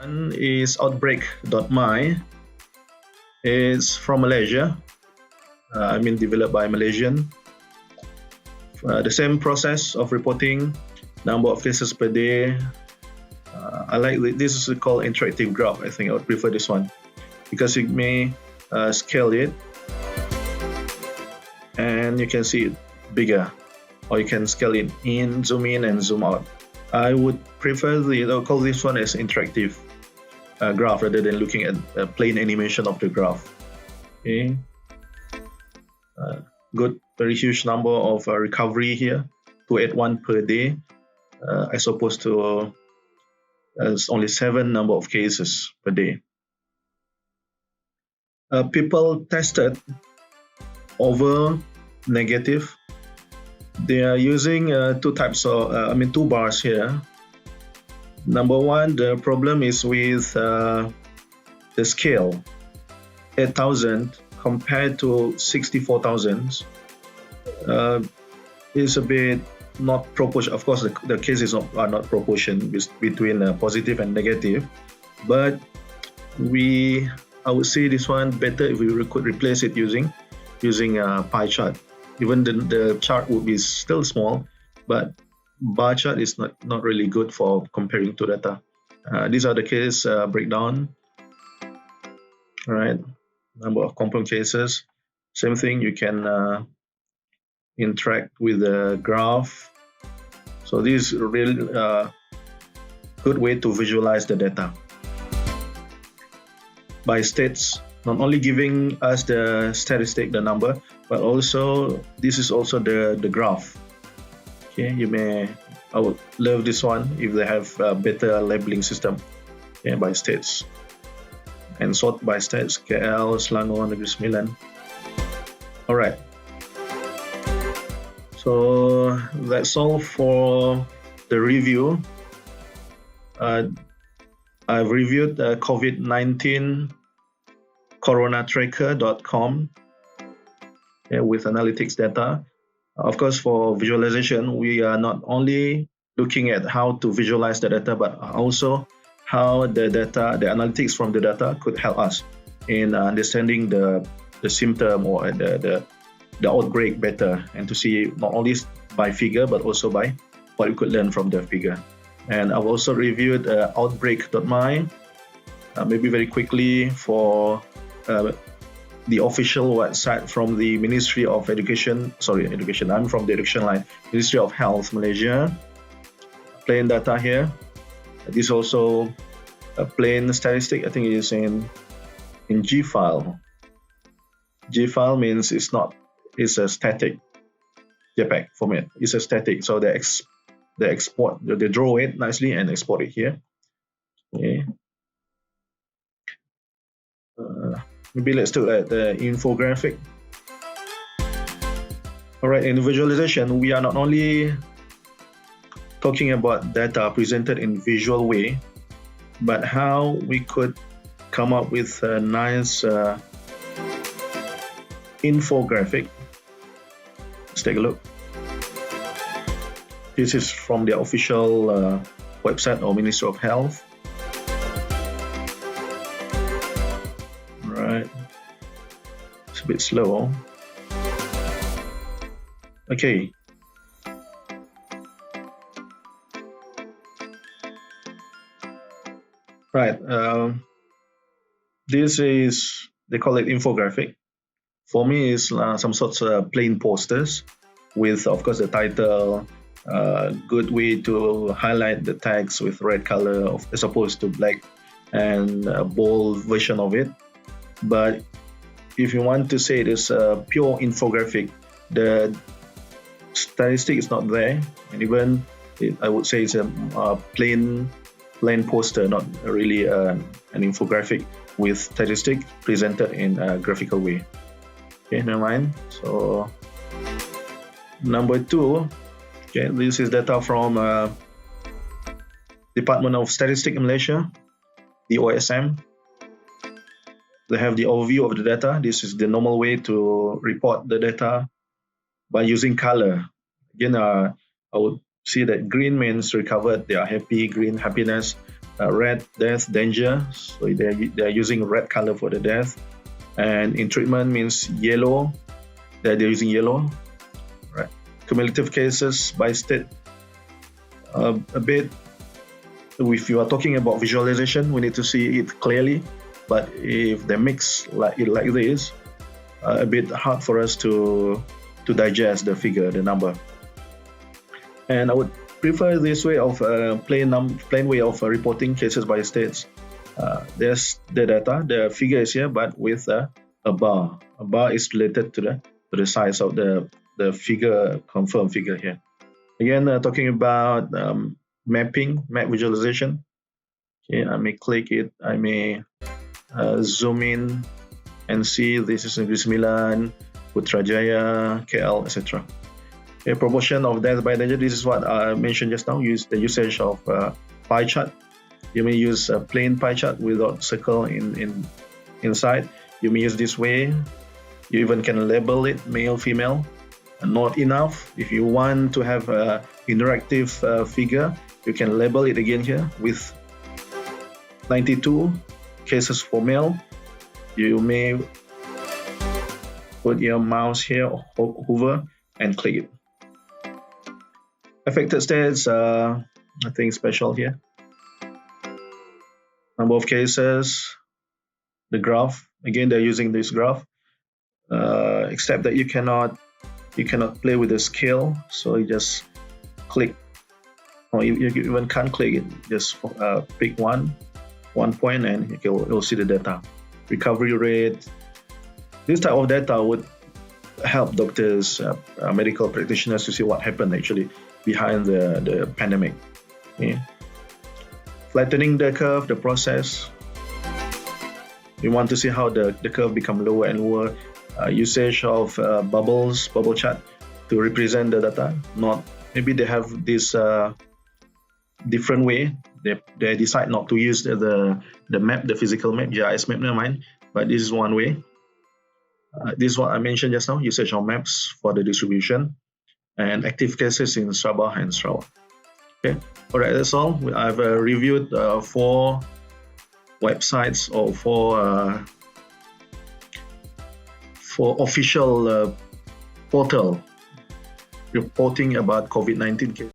one is outbreak.my. It's from Malaysia. Developed by Malaysian. The same process of reporting number of cases per day. I like this is called interactive graph. I think I would prefer this one because you may scale it and you can see it bigger, or you can scale it in, zoom in and zoom out. I would prefer call this one as interactive graph rather than looking at a plain animation of the graph. Okay. Good, very huge number of recovery here, 281 per day, as opposed to only 7 number of cases per day. People tested over negative. They are using two bars here. Number one, the problem is with the scale, 8,000 compared to 64,000 is a bit not proportional. Of course, the cases are not proportion between positive and negative, but I would say this one better if we could replace it using a pie chart. Even the chart would be still small, but bar chart is not really good for comparing two data. These are the case breakdown. All right, number of confirmed cases. Same thing, you can interact with the graph. So this is a really good way to visualize the data. By states, not only giving us the statistic, the number, but also this is also the graph. Okay, I would love this one if they have a better labeling system. Okay, by states and sort by states, KL, Selangor, Negeri Sembilan. All right. So that's all for the review. I've reviewed COVID-19 coronatracker.com with analytics data. Of course, for visualization, we are not only looking at how to visualize the data, but also how the analytics from the data could help us in understanding the symptom or the outbreak better, and to see not only by figure but also by what we could learn from the figure. And I've also reviewed outbreak.my, maybe very quickly, for the official website from the Ministry of Education. I'm from the education line. Ministry of Health, Malaysia. Plain data here. This is also a plain statistic. I think it is in G file. G file means it's a static JPEG format. It's a static, so they draw it nicely and export it here. Okay. Maybe let's look at the infographic. All right, in visualization, we are not only talking about data presented in visual way, but how we could come up with a nice infographic. Let's take a look. This is from the official website of Ministry of Health. Right, it's a bit slow. Okay. Right. This is, they call it infographic. For me, it's some sorts of plain posters with, of course, the title. Good way to highlight the text with red color as opposed to black, and a bold version of it. But if you want to say it is a pure infographic, the statistic is not there, and even I would say it's a plain poster, not really an infographic with statistic presented in a graphical way. Okay, never mind. So number 2, okay, this is data from Department of Statistics in Malaysia, the OSM. They have the overview of the data. This is the normal way to report the data by using color. Again, I would see that green means recovered, they are happy, green, happiness. red, death, danger. So they're using red color for the death. And in treatment means yellow, they're using yellow. Right. Cumulative cases by state, a bit, if you are talking about visualization, we need to see it clearly. But if they mix like this, a bit hard for us to digest the figure, the number. And I would prefer this way of plain way of reporting cases by states. There's the data, the figure is here, but with a bar. A bar is related to the size of the figure, confirmed figure here. Again, talking about map visualization. Okay, I may click it, I may zoom in and see this is Negeri Sembilan, Putrajaya, KL, etc. Okay, proportion of death by danger. This is what I mentioned just now. Use the usage of pie chart. You may use a plain pie chart without circle inside. You may use this way. You even can label it male, female. Not enough. If you want to have an interactive figure, you can label it again here with 92 cases for male. You may put your mouse here, hover, and click it. Affected states, nothing special here. Number of cases, the graph. Again, they're using this graph, except that you cannot play with the scale. So you just click, or you even can't click it. Just pick one point, and you'll see the data. Recovery rate. This type of data would help doctors, medical practitioners to see what happened actually behind the pandemic. Okay. Flattening the curve, the process. We want to see how the curve become lower and lower. Usage of bubble chart to represent the data. Not maybe they have this different way. They decide not to use the map, the physical map, GIS map, never mind. But this is one way. This is what I mentioned just now, usage of maps for the distribution and active cases in Sabah and Sarawak. Okay, all right, that's all. I've reviewed 4 websites or 4 official portal reporting about COVID-19 cases.